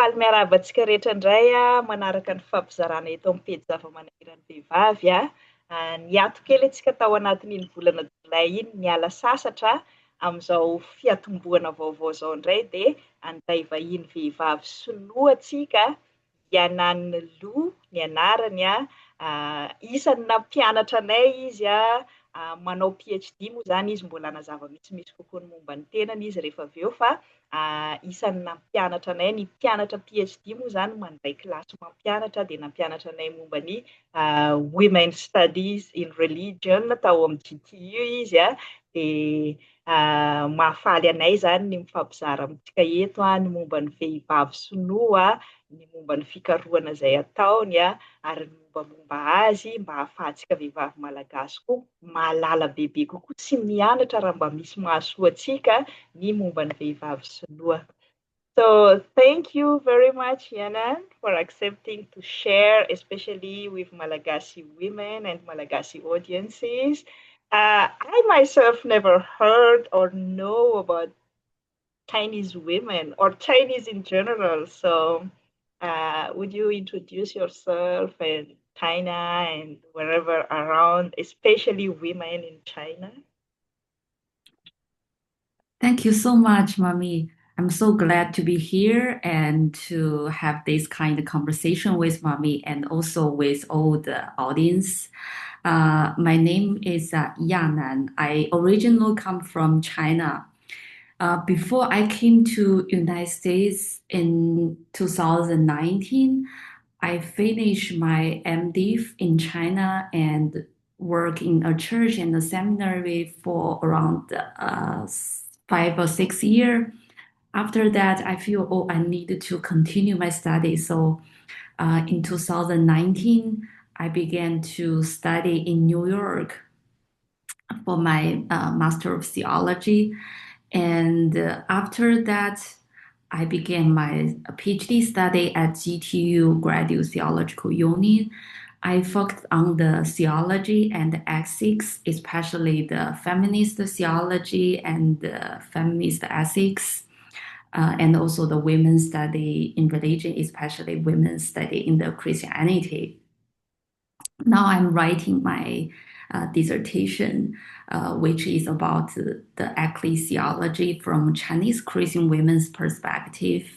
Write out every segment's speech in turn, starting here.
Faly miarabantsika rehetra indray manaraka ny fampizarana eto amin'ny pejy Zava-Manahiran'ny Vehivavy niato kely antsika tao anatin'iny volana Jolay iny niala sasatra amin'izao fiatomboana vaovao zao indray dia anday vahiny vehivavy sinoa antsika Ianany Loha ny anarany Isany nampianatra anay izy manao PhD moa zany izy mbola nazava misy kokoa ny momba ny tenany izy rehefa avy eo fa Isany nampianatra anay ny mpianatra PhD moa zany mandray kilasy mampianatra dia nampianatra anay momba ny Women Studies in Religion tao amin'ny GTU izy dia mahafaly anay zany ny mifampizara amintsika eto ny momba ny vehivavy sinoa ny momba ny fikarohana izay ataony ary ny mombamomba azy mba ahafahantsika vehivavy malagasy koa mahalala bebe kokoa sy mianatra raha mba misy mahasoa antsika ny momba ny vehivavy sinoa. So thank you very much, Yanan, for accepting to share, especially with Malagasy women and Malagasy audiences. I myself never heard or know about Chinese women or Chinese in general. So would you introduce yourself and China and wherever around, especially women in China? Thank you so much, Mommy. I'm so glad to be here and to have this kind of conversation with Mommy and also with all the audience. My name is Yanan. I originally come from China. Before I came to United States in 2019, I finished my MD in China and worked in a church and a seminary for around 5 or 6 years. After that, I feel, I needed to continue my study. So in 2019, I began to study in New York for my Master of Theology. And after that, I began my PhD study at GTU Graduate Theological Union. I focused on the theology and the ethics, especially the feminist theology and the feminist ethics, and also the women's study in religion, especially women's study in the Christianity. Now I'm writing my dissertation, which is about the ecclesiology from Chinese Christian women's perspective.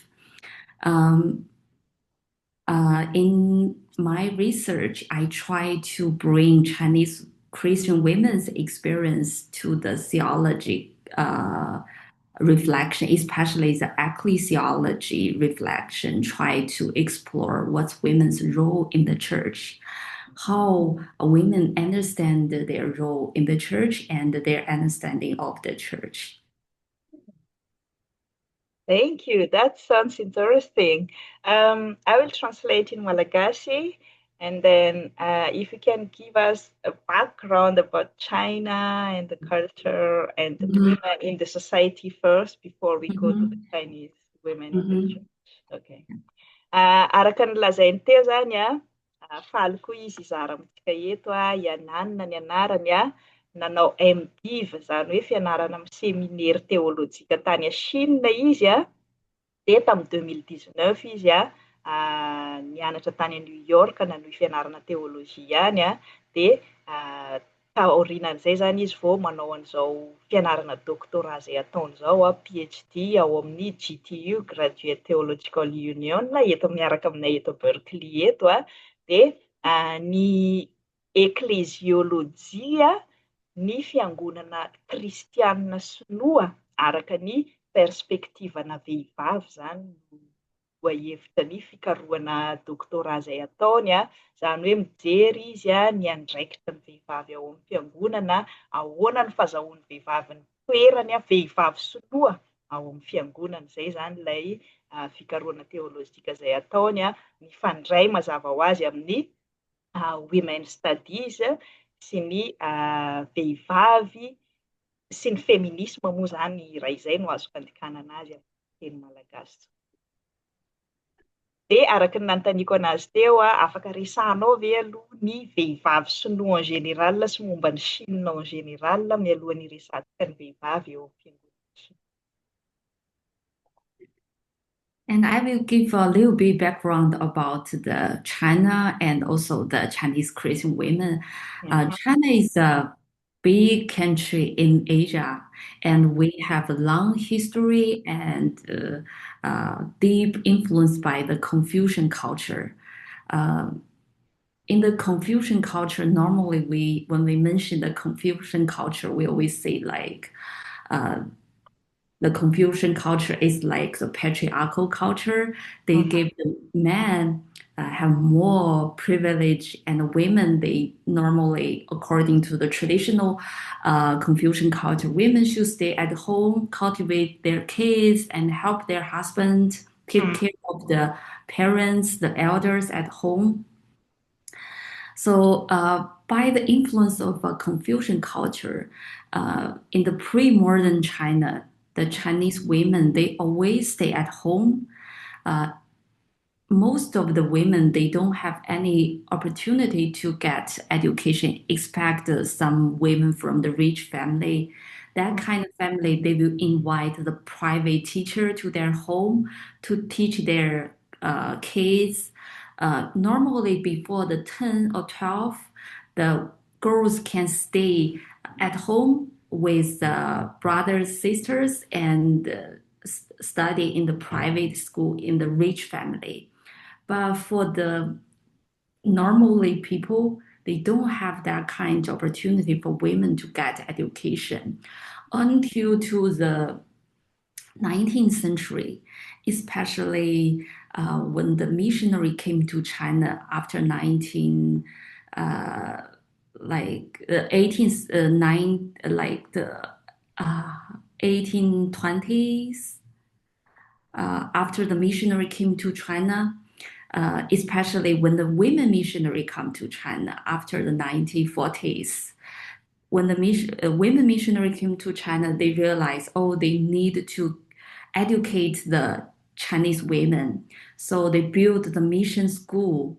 In my research, I try to bring Chinese Christian women's experience to the theology reflection, especially the ecclesiology reflection, try to explore what's women's role in the church, how women understand their role in the church and their understanding of the church. Thank you. That sounds interesting. I will translate in Malagasy, and then if you can give us a background about China and the culture and the women in the society first before we go to the Chinese women in the church. Okay. Araka ny lazainy teo zany faly koa izy izara amintsika eto Iananina ny anarany nanao MDiv zany hoe fianarana amin'ny seminaire théologique tany Chine izy dia tamin'ny 2019 izy nianatra tany New York nanohy fianarana teolojia any dia taorianan'izay zany izy vao manao an'izao fianarana doctorat zay ataon'izao PhD ao amin'ny GTU Graduate Theological Union eto miaraka aminay eto Berkeley eto dia ny ecclésiologia ny Fiangonana Kristiana sinoa araka ny perspektivana vehivavy zany no hevitra ny fikarohana doctorat zay ataony zany hoe mijery izy ny andraikitra ny vehivavy ao amin'ny fiangonana ahoana ny fahazahoan'ny vehivavy ny toerany vehivavy sinoa ao amin'ny fiangonana zay zany ilay fikarohana teolojika zay ataony mifandray mazava ho azy amin'ny women studies sy ny vehivavy sy ny feminisme moa zany raha izay no azo fandikanana azy amin'ny teny malagasy. Dia araka ny nanontaniako anazy teo afaka resahanao ve aloha ny vehivavy sinoa en général sy momba ny Chine en général mialohan'ny resantsika ny vehivavy eo amin'ny fiangonana. And I will give a little bit background about the China and also the Chinese Christian women. Yeah. China is a big country in Asia, and we have a long history and deep influence by the Confucian culture. Uh, in the Confucian culture, normally when we mention the Confucian culture, we always say like uh, the Confucian culture is like the patriarchal culture. They Mhm. give the men have more privilege, and women they normally, according to the traditional Confucian culture, women should stay at home, cultivate their kids, and help their husband take Mm. care of the parents, the elders at home. So, by the influence of Confucian culture, in the pre-modern China, the Chinese women they always stay at home. Uh, Most of the women they don't have any opportunity to get education. Expect some women from the rich family. That kind of family, they will invite the private teacher to their home to teach their kids. Normally, before the 10 or 12, the girls can stay at home with brothers, sisters, and study in the private school in the rich family. But for the normally people, they don't have that kind of opportunity for women to get education until to the 19th century, especially when the missionary came to China after 19 uh, like 18th like the uh, 1820s after the missionary came to China, especially when the women missionary come to China after the 1940s. When the women missionary came to China, they realized, oh, they need to educate the Chinese women. So they built the mission school,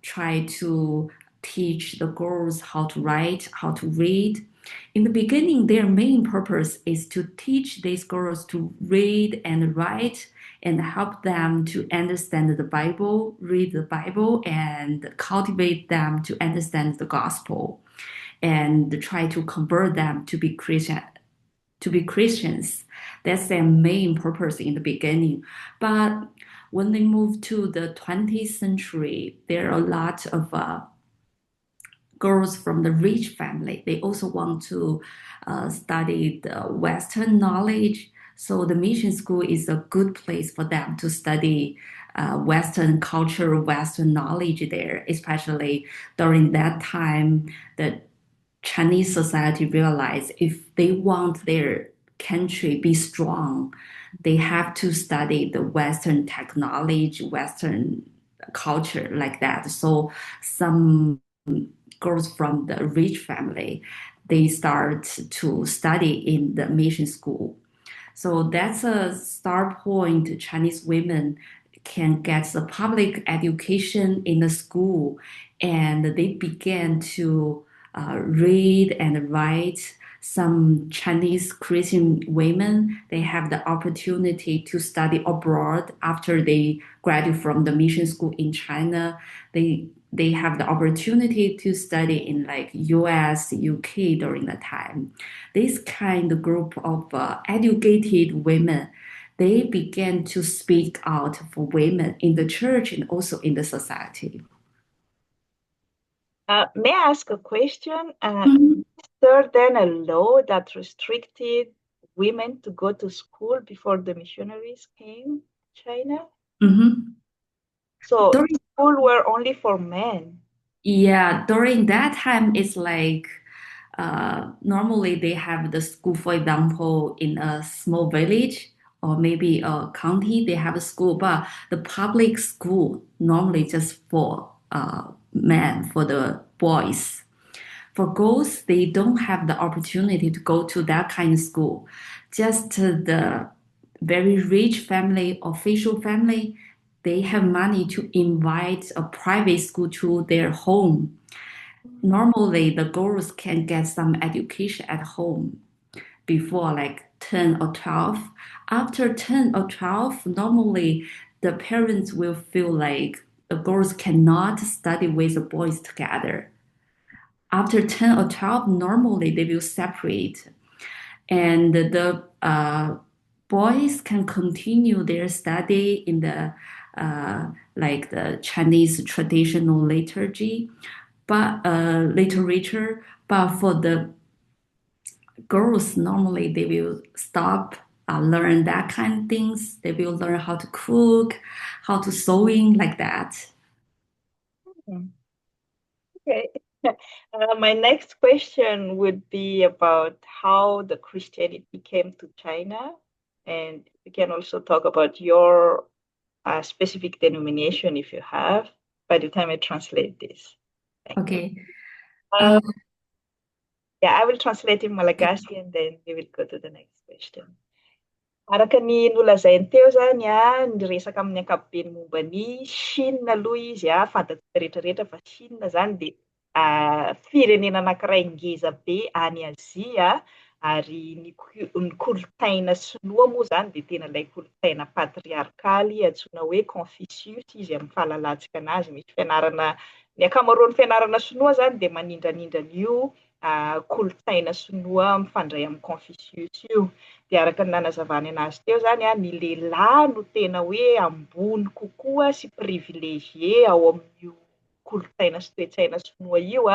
try to teach the girls how to write, how to read. In the beginning, their main purpose is to teach these girls to read and write and help them to understand the Bible, read the Bible, and cultivate them to understand the gospel and try to convert them to be Christians. That's their main purpose in the beginning. But when they move to the 20th century, there are a lot of girls from the rich family. They also want to study the Western knowledge. So the mission school is a good place for them to study Western culture, Western knowledge there, especially during that time, the Chinese society realized if they want their country be strong, they have to study the Western technology, Western culture like that. So some girls from the rich family, they start to study in the mission school. So that's a start point. Chinese women can get the public education in the school, and they began to read and write. Some Chinese Christian women, they have the opportunity to study abroad after they graduate from the mission school in China. They have the opportunity to study in like US, UK during the time. This kind of group of educated women, they began to speak out for women in the church and also in the society. May I ask a question? Mhm. Is there then a law that restricted women to go to school before the missionaries came to China? Mhm. So During school were only for men. Yeah, during that time, it's like normally they have the school, for example, in a small village or maybe a county, they have a school, but the public school normally just for men, for the boys. For girls, they don't have the opportunity to go to that kind of school. Just the very rich family, official family, they have money to invite a private school to their home. Normally, the girls can get some education at home. before like 10 or 12. After 10 or 12, normally the parents will feel like the girls cannot study with the boys together. After 10 or 12, normally they will separate, and the boys can continue their study in the like the Chinese traditional liturgy, but literature. But for the girls, normally they will stop, learn that kind of things. They will learn how to cook, how to sewing, like that. Hmm. Okay. My next question would be about how the Christianity came to China, and we can also talk about your specific denomination if you have, by the time I translate this. Thank you. Okay. Uh, yeah, I will translate in Malagasy and then we will go to the next question. Araka ny nolazainy teo zany ny resaka amin'ny ankapobeny momba ny Chine aloha izy fantatsika rehetrarehetra fa Chine zany dia firenena anankiray ngeza be any Azia ary ny kolontsaina sinoa moa zany dia tena ilay kolontsaina patriarkaly antsoina hoe Confucius izy amin'ny fahalalantsika anazy. Misy fianarana, ny ankamaroan'ny fianarana sinoa zany dia manindranindra an'io kolontsaina sinoa mifandray amin'ny Confucius io. Dia araka ny nanazavany anazy teo zany ny lehilahy no tena hoe ambony kokoa sy privilégié ao amin'io kolontsaina sy toe-tsaina sinoa io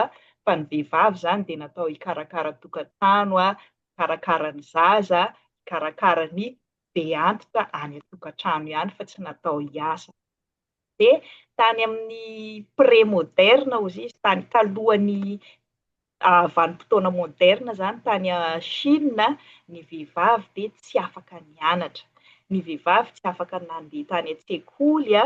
fa ny vehivavy zany dia natao hikarakara tokantrano hikarakara ny zaza, hikarakara ny be antitra any an-tokantrano ihany fa tsy natao hiasa. Dia tany amin'ny pré-moderna hozy izy, tany talohan'ny vanim-potoana moderna zany tany Chine, ny vehivavy dia tsy afaka nianatra. Ny vehivavy tsy afaka nandeha tany an-tsekoly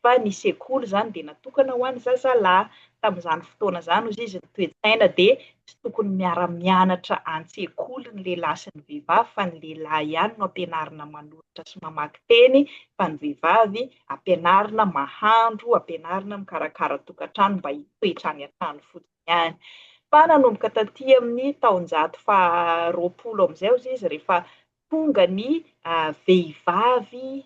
fa ny sekoly zany dia natokana ho an'ny zazalahy. Tamin'izany fotoana izany hozy izy ny toe-tsaina dia tsy tokony miara-mianatra an-tsekoly ny lehilahy sy ny vehivavy fa ny lehilahy ihany no ampianarina manoratra sy mamaky teny fa ny vehivavy ampianarina mahandro, ampianarina mikarakara tokantrano mba hitoetra any an-trano fotsiny ihany. Fa nanomboka taty amin'ny taonjato faha roapolo amin'izay hozy izy rehefa tonga ny vehivavy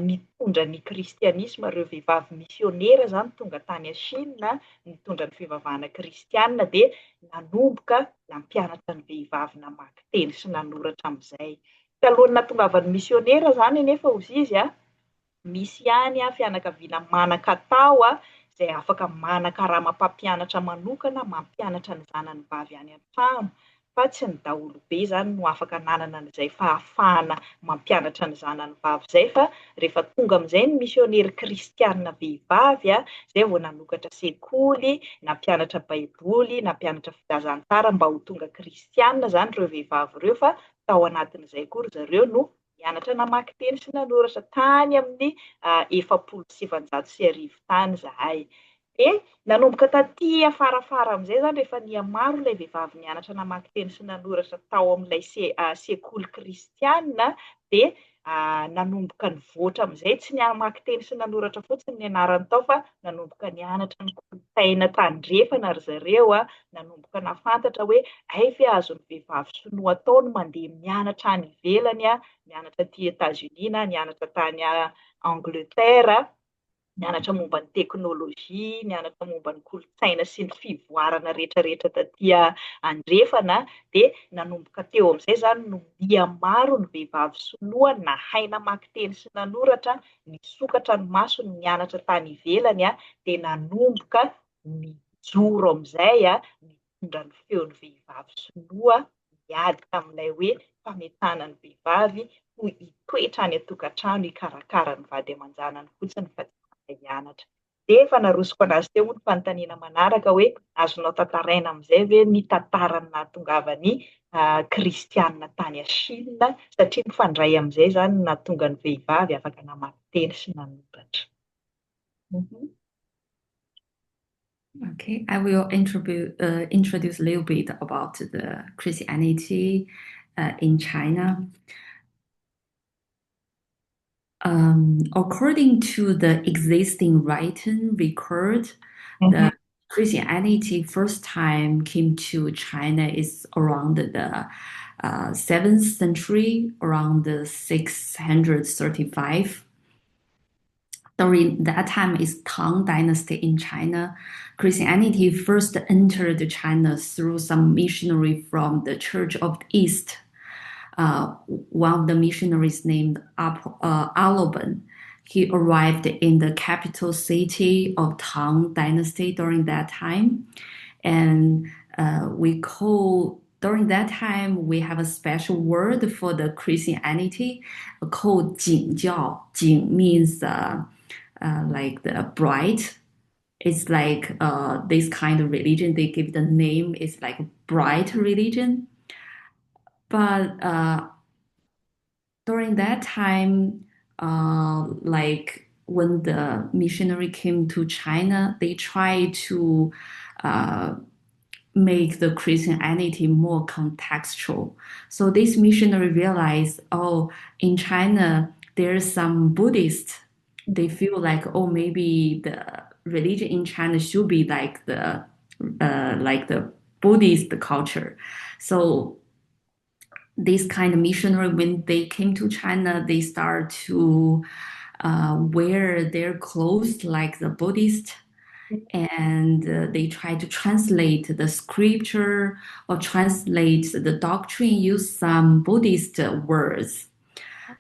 nitondra ny kristianisma, ireo vehivavy misionera zany tonga tany Chine nitondra ny fivavahana kristiana dia nanomboka nampianatra ny vehivavy namaky teny sy nanoratra amin'izay. Talohan'ny nahatongavan'ny misionera zany anefa hozy izy misy ihany fianakaviana manan-katao izay afaka manan-karama mpampianatra manokana mampianatra ny zanany vavy any an-trano, fa tsy ny daholo be zany no afaka nanana an'izay fahafahana mampianatra ny zanany vavy izay, fa rehefa tonga amin'izay ny misionery kristiana vehivavy izay vao nanokatra sekoly, nampianatra baiboly, nampianatra filazantsara mba ho tonga kristiana zany ireo vehivavy ireo, fa tao anatin'izay koa zareo no nianatra namaky teny sy nanoratra tany amin'ny 1700 tany zahay. Dia nanomboka taty afarafara amin'izay zany rehefa nihamaro ilay vehivavy nianatra namaky teny sy nanoratra tao amin'ilay sekoly kristiana dia nanomboka nivoatra amin'izay tsy namaky teny sy nanoratra fotsiny ny anarany tao fa nanomboka nianatra ny kolontsaina tandrefana ry zareo nanomboka nafantatra hoe ay ve azon'ny vehivavy sinoa atao no mandeha mianatra any ivelany mianatra aty Etats-Unis na nianatra tany Angleterre, nianatra momba ny teknôlôjia, nianatra momba ny kolontsaina sy ny fivoarana rehetrarehetra taty andrefana, dia nanomboka teo amin'izay zany no mihamaro ny vehivavy sinoa nahay namaky teny sy nanoratra, nisokatra ny masony nianatra tany ivelany dia nanomboka mijoro amin'izay mitondra ny feon'ny vehivavy sinoa miady tamin'ilay hoe fametana ny vehivavy ho hitoetra any an-tokantrano hikarakara ny vady aman-janany fotsiny fa tsy hianatra. Dia efa narosoko anazy teo moa ny fanontaniana manaraka hoe azonao tantaraina amin'izay ve ny tantaran'ny nahatongavan'ny kristiana tany Chine, satria mifandray amin'izay zany no nahatonga ny vehivavy afaka namaky teny sy nanoratra. Okay, I will introduce a little bit about the Christianity in China. According to the existing written record, the Christianity first time came to China is around the 7th century, around the 635. During that time is Tang Dynasty in China. Christianity first entered China through some missionary from the Church of the East. One of the missionaries named Aloban. He arrived in the capital city of Tang Dynasty during that time. And during that time, we have a special word for the Christianity called 景教. 景 means like the bright. It's like this kind of religion, they give the name, it's like bright religion. But during that time, like when the missionary came to China, they tried to make the Christianity more contextual. So this missionary realized, oh, in China, there's some Buddhists. They feel like, oh, maybe the religion in China should be like the Buddhist culture. So this kind of missionary, when they came to China, they start to wear their clothes like the Buddhist, and they try to translate the scripture or translate the doctrine, use some Buddhist words.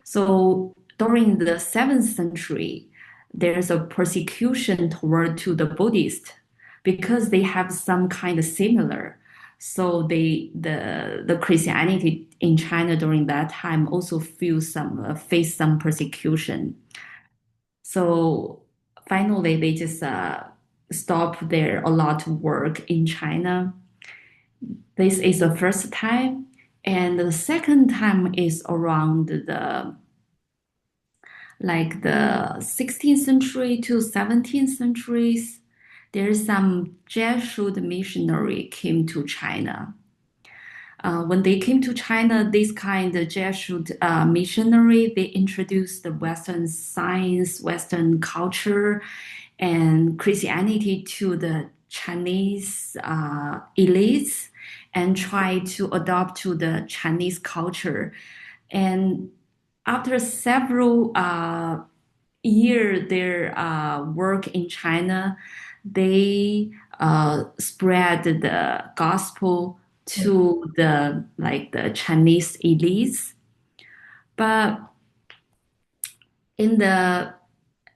So during the 7th century, there's a persecution toward to the Buddhist because they have some kind of similar. So the Christianity in China during that time also face some persecution. So finally, they just stopped a lot of work in China. This is the first time, and the second time is around the 16th century to 17th centuries. There's some Jesuit missionary came to China. When they came to China, this kind of Jesuit missionary, they introduced the Western science, Western culture, and Christianity to the Chinese elites and tried to adopt to the Chinese culture. And after several years, their work in China, they spread the gospel to the Chinese elites. But in the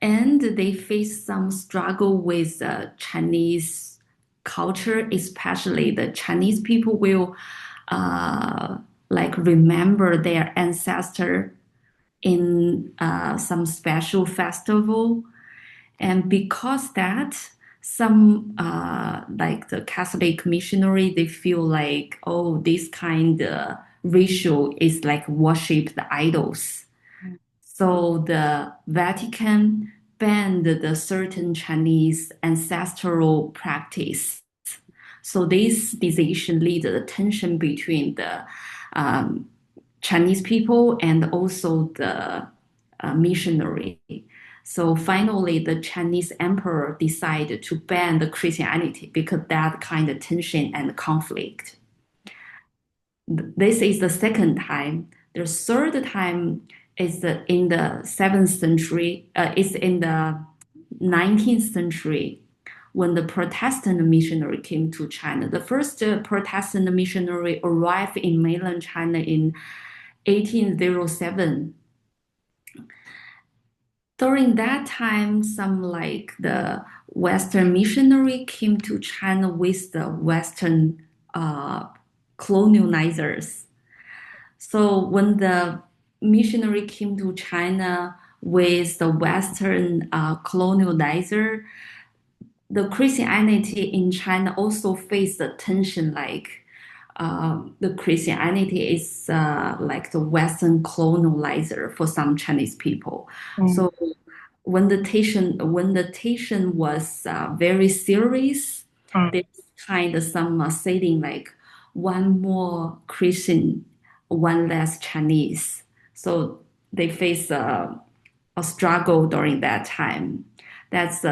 end, they face some struggle with Chinese culture, especially the Chinese people will remember their ancestor in some special festival. And because that, some the Catholic missionary, they feel like, oh, this kind of ritual is like worship the idols. So the Vatican banned the certain Chinese ancestral practice. So this decision led to the tension between the Chinese people and also the missionary. So finally, the Chinese emperor decided to ban the Christianity because that kind of tension and conflict. This is the second time. The third time is in the 7th century. Is in the 19th century when the Protestant missionary came to China. The first Protestant missionary arrived in mainland China in 1807. During that time, some the Western missionary came to China with the Western colonizers. So when the missionary came to China with the Western colonizer, the Christianity in China also faced the tension the Christianity is like the Western colonizer for some Chinese people. So when the tension was very serious, there's kind of some saying like one more Christian, one less Chinese. So they face a struggle during that time. That's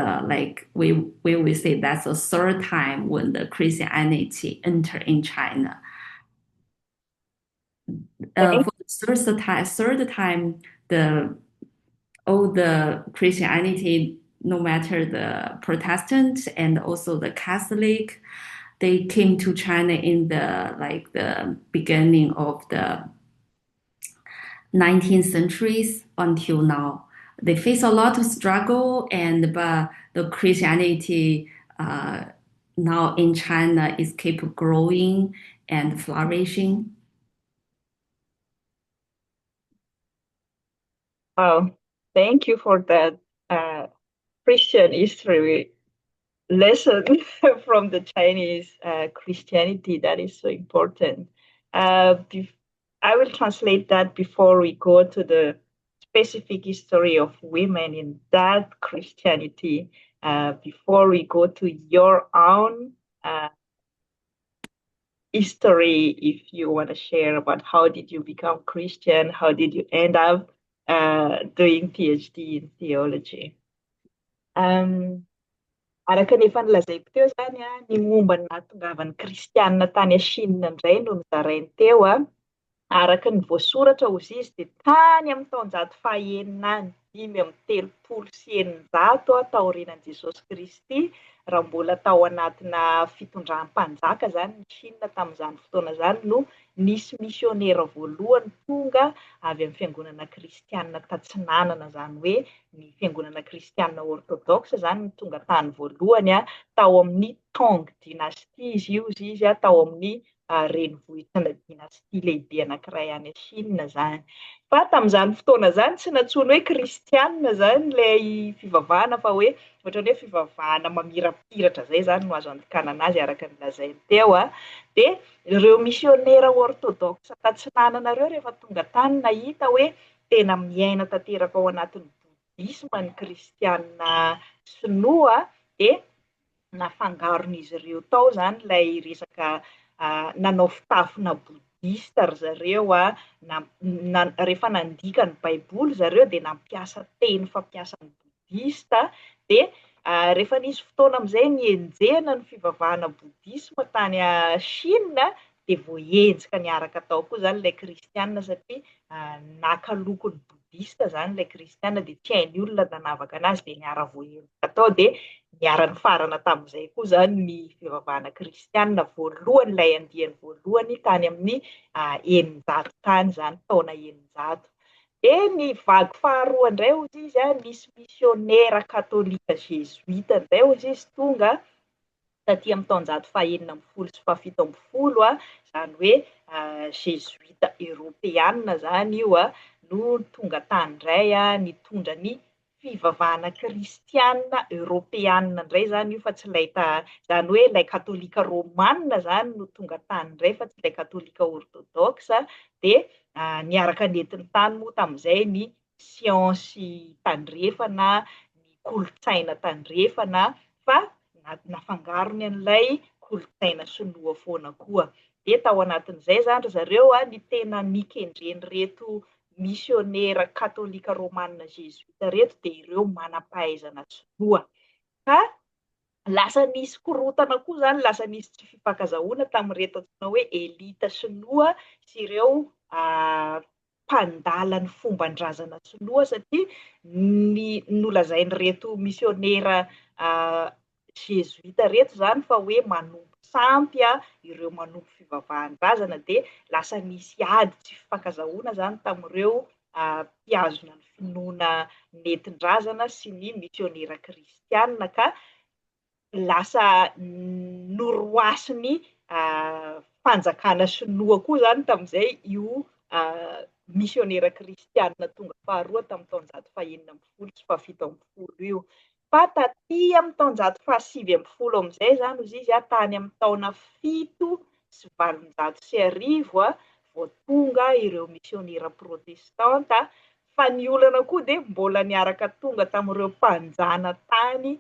we will say that's the third time when the Christianity entered in China. Thank For the third time, the all the Christianity, no matter the Protestant and also the Catholic, they came to China in the beginning of the 19th centuries until now. They face a lot of struggle, but the Christianity now in China is keep growing and flourishing. Oh, thank you for that Christian history lesson from the Chinese Christianity. That is so important. I will translate that before we go to the specific history of women in that Christianity. Before we go to your own history, if you want to share about how did you become Christian, how did you end up doing PhD in theology. Araka ny efa nilazaiko teo zany ny momba ny nahatongavan'ny Kristianina tany Chine indray no nizarainy teo araka ny voasoratra ozy izy dia tany amin'ny taonjato fahaenina any 530 taorianan'i Jesosy Kristy raha mbola tao anatina fitondram-panjaka zany ny Chine tamin'izany fotoana zany no nisy misionera voalohany tonga avy amin'ny Fiangonana Kristiana tatsinanana zany hoe ny Fiangonana Kristiana orthodoxe zany ny tonga tany voalohany tao amin'ny Tang dynastie izy tao amin'ny renivohitrana dynastie lehibe anankiray any Chine zany. Fa tamin'izany fotoana zany tsy natsoina hoe kristianina zany ilay fivavahana fa hoe ohatran'ny hoe fivavahana mamirapiratra zay zany no azo andikana anazy araka ny lazainy teo dia ireo misionera orthodoxe tatsinanana ireo rehefa tonga tany nahita hoe tena miaina tanteraka ao anatin'ny boudisme ny kristianina sinoa dia nafangaron'izy ireo tao zany ilay resaka nanao fitafina boudista ry zareo rehefa nandika ny baiboly zareo dia nampiasa teny fampiasan'ny boudista dia rehefa nisy fotoana amin'izay nienjehana ny fivavahana boudisme tany Chine dia voahenjika niaraka tao koa zany ilay kristianina satria naka lokony boudista zany ilay kristianina dia tsy hain'ny olona nanavaka anazy dia niara voahenjika tao dia niara-ny farana tamin'izay koa zany ny fivavahana kristianina voalohany ilay andiany voalohany tany amin'ny eninjato tany zany taona eninjato. Dia ny vague faharoa indray ozy izy nisy misionera katolika jesuita indray ozy izy tonga taty amin'ny taonjato fahaenina ambin'ny folo sy fahafito ambin'ny folo zany hoe jesuita européenne zany io no tonga tany indray nitondra ny fivavahana kristianina européenne indray zany io fa tsy ilay zany hoe ilay katolika romanina zany no tonga tany indray fa tsy ilay katolika orthodoxe dia niaraka nentiny tany moa tamin'izay ny siansy tandrefana ny kolotsaina tandrefana fa nafangarony an'ilay kolotsaina sinoa foana koa dia tao anatin'izay zany ry zareo ny tena nikendreny reto misionera katolika romanina jesuita reto dia ireo manam-pahaizana sinoa ka lasa nisy korotana koa zany lasa nisy tsy fifankazahoana tamin'ireto antsoina hoe elita sinoa sy ireo mpandala ny fomban-drazana sinoa satria nolazain'ireto misionera jesuita reto zany fa hoe manompo sampy ireo manompo fivavahan-drazana dia lasa nisy ady tsy fifankazahoana zany tamin'ireo mpiazona ny finoana nentin-drazana sy ny misionera kristianina ka lasa noroasiny fanjakana sinoa koa zany tamin'izay io misionera kristianina tonga faharoa tamin'ny taonjato fahaenina ambin'ny folo sy fahafito ambin'ny folo io. Fa taty amin'ny taonjato fahasivy ambin'ny folo amin'izay zany ozy izy tany amin'ny taona 780 vao tonga ireo misionera protestanta fa ny olana koa dia mbola niaraka tonga tamin'ireo mpanjana tany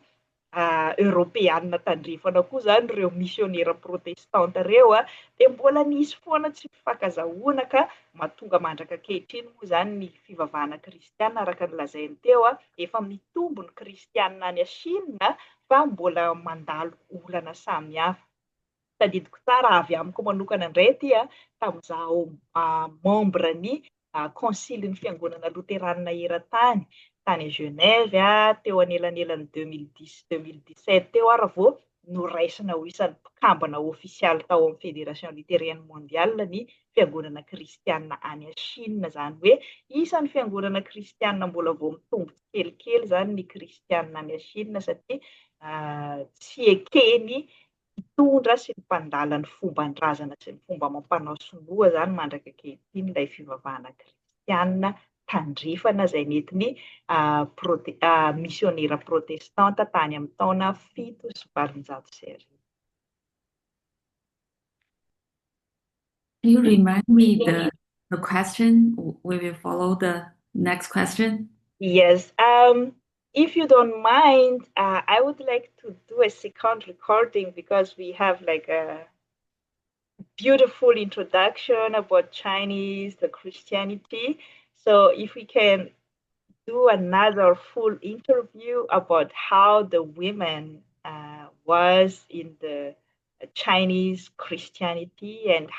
européenne tandrefana koa zany ireo misionera protestanta ireo dia mbola nisy foana tsy fifankazahoana ka mahatonga mandraka ankehitriny moa zany ny fivavahana kristianina araka ny lazainy teo efa mitombo ny kristianina any Chine fa mbola mandalo olana samihafa. tadidiko tsara avy amiko manokana indray ty tamin'izaho membre ny konsilin'ny fiangonana loteranina eran-tany tany Genève teo anelanelan'ny 2010-2017 teo ary vao noraisina ho isan'ny mpikambana ofisialy tao amin'ny fédération luthérienne mondiale ny fiangonana kristiana any Chine zany hoe isan'ny fiangonana kristiana mbola vao mitombo kelikely zany ny kristiana any Chine satria tsy ekeny hitondra sy ny mpandala ny fomban-drazana sy ny fomba amam-panao sinoa zany mandraka ankehitriny ilay fivavahana kristiana tandrifana izay nentin'ny misionera protestanta tany amin'ny taona 7 sy 800 sy arivo. Can you remind me the question? We will follow the next question. Yes. If you don't mind, I would like to do a second recording because we have like a beautiful introduction about Chinese, the Christianity. So if we can do another full interview about how the women was in the Chinese Christianity, and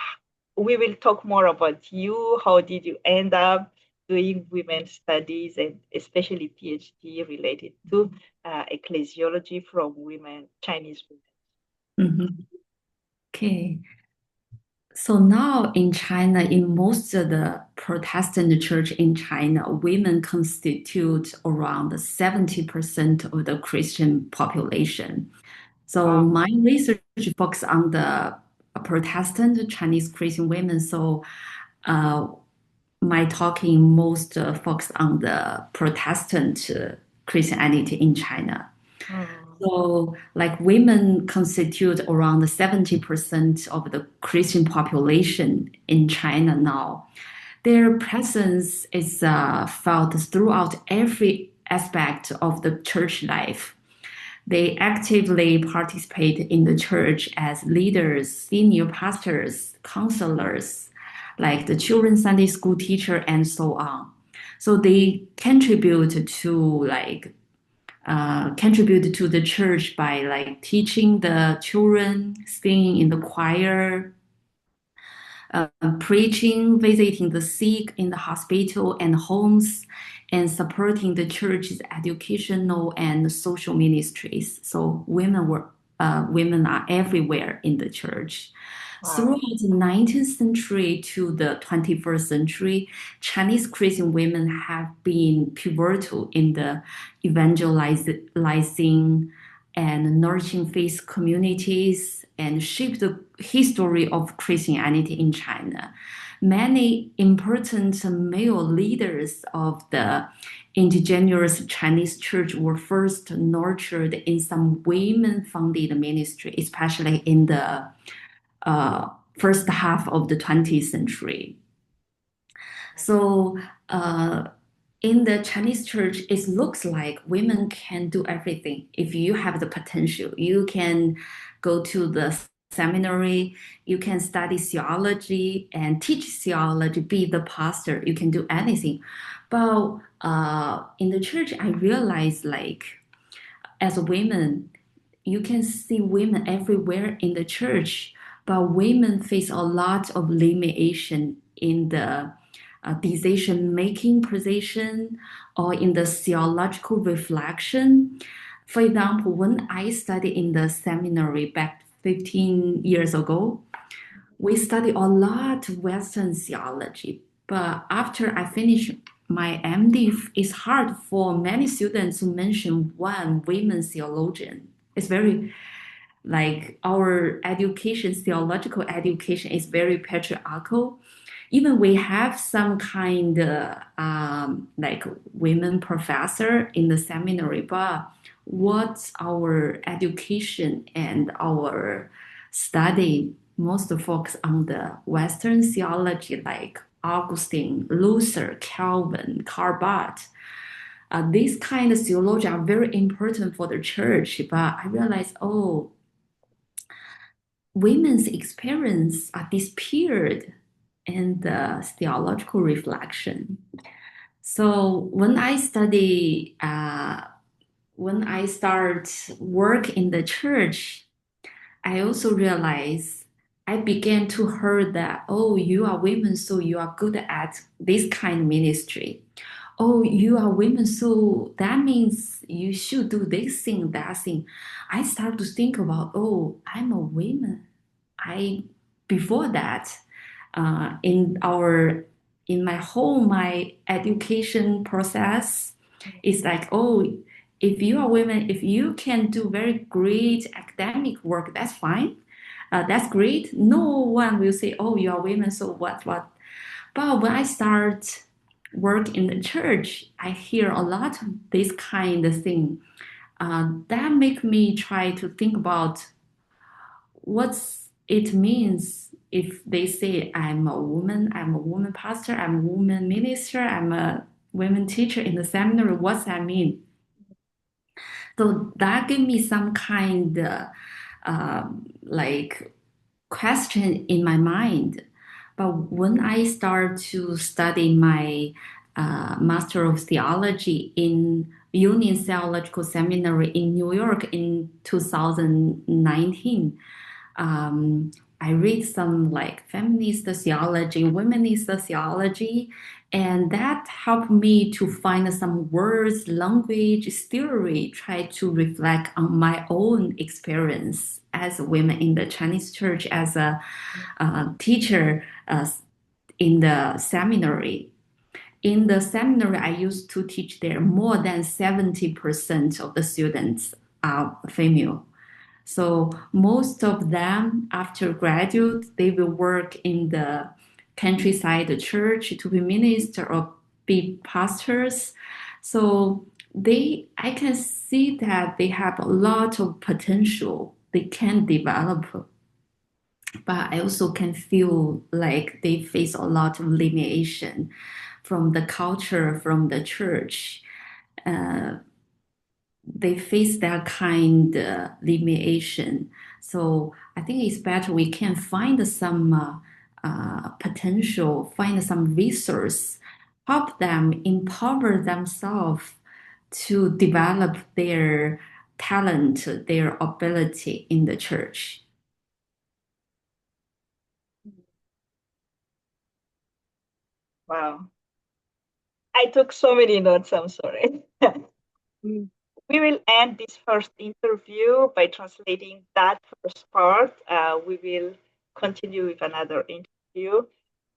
we will talk more about you. How did you end up doing women's studies and especially PhD related to ecclesiology from women, Chinese women? Okay. So now in China, in most of the Protestant church in China, women constitute around 70% of the Christian population. So my research focuses on the Protestant Chinese Christian women. So my talking most focused on the Protestant Christianity in China. So like women constitute around 70% of the Christian population in China now. Their presence is felt throughout every aspect of the church life. They actively participate in the church as leaders, senior pastors, counselors, like the children's Sunday school teacher, and so on. So they contribute to the church by like teaching the children, singing in the choir, preaching, visiting the sick in the hospital and homes, and supporting the church's educational and social ministries. So women are everywhere in the church. Wow. Throughout the 19th century to the 21st century, Chinese Christian women have been pivotal in the evangelizing and nourishing faith communities and shaped the history of Christianity in China. Many important male leaders of the indigenous Chinese church were first nurtured in some women-founded ministry, especially in the first half of the 20th century. So in the Chinese church, it looks like women can do everything. If you have the potential, you can go to the seminary, you can study theology and teach theology, be the pastor, you can do anything. But in the church, I realized like as a woman, you can see women everywhere in the church, but women face a lot of limitation in the decision-making position or in the theological reflection. For example, when I studied in the seminary back 15 years ago, we studied a lot of Western theology. But after I finished my MD, it's hard for many students to mention one women theologian. It's very like our education, theological education is very patriarchal. Even we have some kind of like women professor in the seminary, but what's our education and our study most focus on the Western theology like Augustine, Luther, Calvin, Karl Barth. These kind of theology are very important for the church, but I realized, women's experience are disappeared in the theological reflection. So when I start work in the church, I also realized I began to hear that, oh, you are women, so you are good at this kind of ministry. Oh, you are women, so that means you should do this thing, that thing. I start to think about, oh, I'm a woman. I before that, in our in my home, my education process is like, oh, if you are women, if you can do very great academic work, that's fine. That's great. No one will say, oh, you are women, so what? But when I start work in the church, I hear a lot of this kind of thing. That make me try to think about what it means if they say I'm a woman pastor, I'm a woman minister, I'm a women teacher in the seminary. What's that mean? So that gave me some kind of like question in my mind. But when I start to study my Master of Theology in Union Theological Seminary in New York in 2019, I read some like feminist theology, womanist theology, and that helped me to find some words, language, theory, try to reflect on my own experience as a woman in the Chinese church, as a teacher in the seminary. In the seminary, I used to teach there, more than 70% of the students are female. So most of them, after graduate, they will work in the countryside church to be minister or be pastors. So I can see that they have a lot of potential they can develop, but I also can feel like they face a lot of limitation from the culture, from the church. Uh, they face that kind of limitation. So I think it's better we can find some potential, find some resource, help them empower themselves to develop their talent, their ability in the church. Wow. I took so many notes, I'm sorry. Mm. We will end this first interview by translating that first part. We will continue with another interview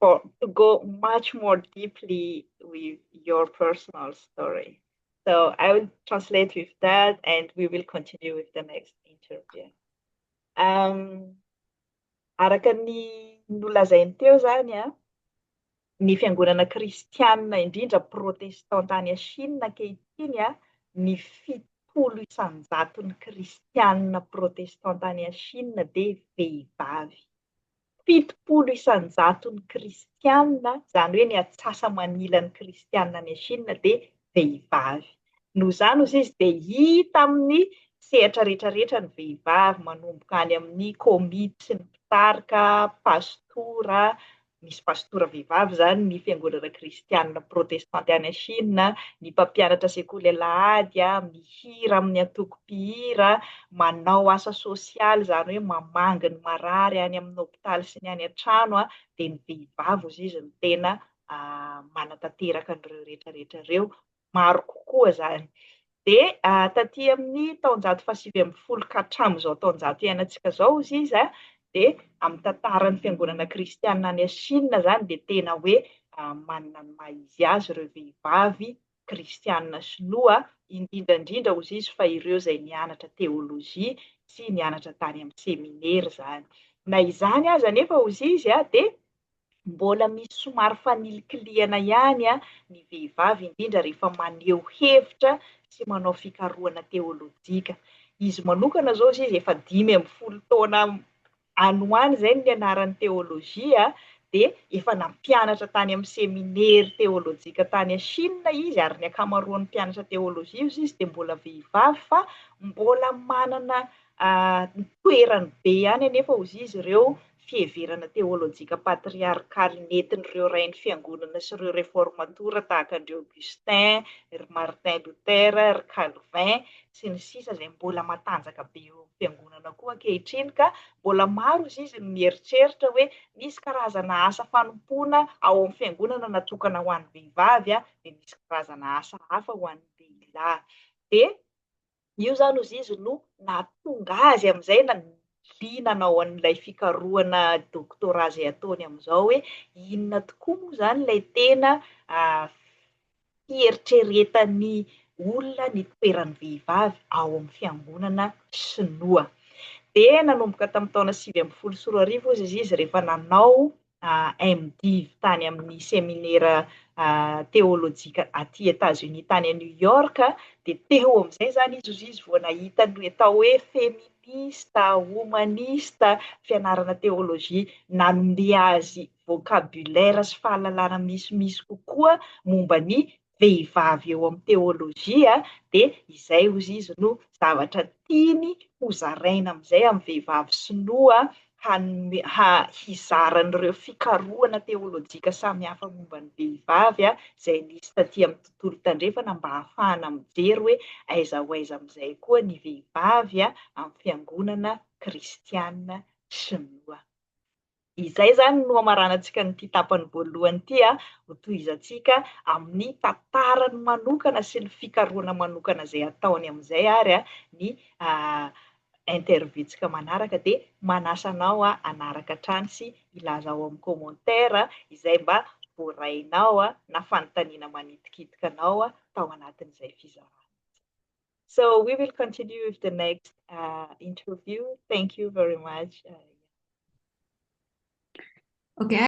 for to go much more deeply with your personal story. So I will translate with that, and we will continue with the next interview. Um, araka ny nolazainy teo zany a, ny Fiangonana Kristiana indrindra protestanta any Chine ankehitriny a, ny fitopolo isanjaton'ny kristianina protestanta any Chine dia vehivavy. Fitopolo isanjaton'ny kristianina, zany hoe ny atsasa-manilan'ny kristianina any Chine dia vehivavy. Noho izany ozy izy dia hita amin'ny sehatra rehetrarehetra ny vehivavy, manomboka any amin'ny komity sy ny mpitarika, pastora, misy pastora vehivavy zany ny Fiangonana Kristiana protestanta any Chine, ny mpampianatra sekoly alahady, mihira amin'ny antoko-pihira, manao asa sosialy zany hoe mamanga ny marary any amin'ny hôpitaly sy ny any an-trano dia ny vehivavy ozy izy ny tena manatanteraka an'ireo rehetrarehetra ireo, maro kokoa zany. Dia taty amin'ny taonjato fahasivy ambin'ny folo ka hatramin'izao taonjato iainantsika zao ozy izy dia amin'ny tantaran'ny Fiangonana Kristiana any Chine zany dia tena hoe manana ny maha izy azy ireo vehivavy kristianina sinoa, indrindrandrindra ozy izy fa ireo izay nianatra teolojia sy nianatra tany amin'ny seminera zany. Na izany aza nefa ozy izy dia mbola misy somary fanilikiliana ihany ny vehivavy indrindra rehefa maneho hevitra sy manao fikarohana teolojika. Izy manokana zao izy efa 5 taona any ho any izay ny anaran'ny teolojia dia efa nampianatra tany amin'ny seminera teolojika tany Chine izy, ary ny ankamaroan'ny mpianatra teolojia izy dia mbola vehivavy fa mbola manana toerany be ihany anefa ozy izy ireo fiheverana teolojika patriarkaly nentin'ireo rain'ny fiangonana sy ireo réformatora tahaka andreo Augustin, ry Martin Luther, ry Calvin sy ny sisa izay mbola matanjaka be eo amin'ny fiangonana koa ankehitriny ka mbola maro izy ny mieritreritra hoe misy karazana asa fanompoana ao amin'ny fiangonana natokana ho an'ny vehivavy dia misy karazana asa hafa ho an'ny lehilahy. Dia io zany izy no nahatonga azy amin'izay nanao an'ilay fikarohana doktora izay ataony amin'izao hoe inona tokoa moa zany ilay tena fieritreretan'ny olona ny toeran'ny vehivavy ao amin'ny fiangonana sinoa. Dia nanomboka tamin'ny taona 1974 izy rehefa nanao MD tany amin'ny seminera teolojika aty États-Unis tany a New York dia teo amin'izay zany izy vao nahita ny atao hoe féminista, humanista, fianarana teolojia nanome azy vocabulaire sy fahalalana misimisy kokoa momba ny vehivavy eo amin'ny teolojia dia izay izy no zavatra tiany hozaraina amin'izay amin'ny vehivavy sinoa hizaran'ireo fikarohana teolojika samihafa momba ny vehivavy izay nisy taty amin'ny tontolo tandrefana mba hahafahana mijery hoe aiza ho aiza amin'izay koa ny vehivavy amin'ny fiangonana kristiana sinoa. Izay zany no amaranantsika nyity tapany voalohany ity ho tohizantsika amin'ny tantarany manokana sy ny fikarohana manokana izay ataony amin'izay ary ny interviewtsika manaraka dia manasa anao hanaraka hatrany sy ilaza ao amin'ny commentaire izay mba voarainao na fanontaniana manitikitika anao tao anatin'izay fizarana. So we will continue with the next interview. Thank you very much. Okay.